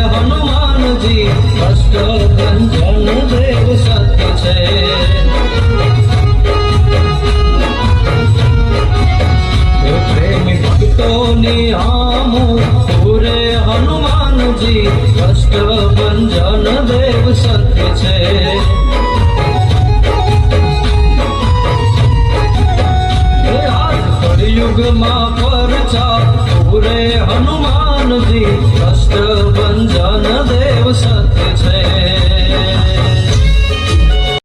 હનુમાનજી કષ્ટભંજન દેવ સત્ય છે પ્રેમી ભક્તોની હામું પૂરે હનુમાનજી કષ્ટભંજન દેવ સત્ય છે યુગમાં પરચા પૂરે હનુમાનજી કષ્ટભંજન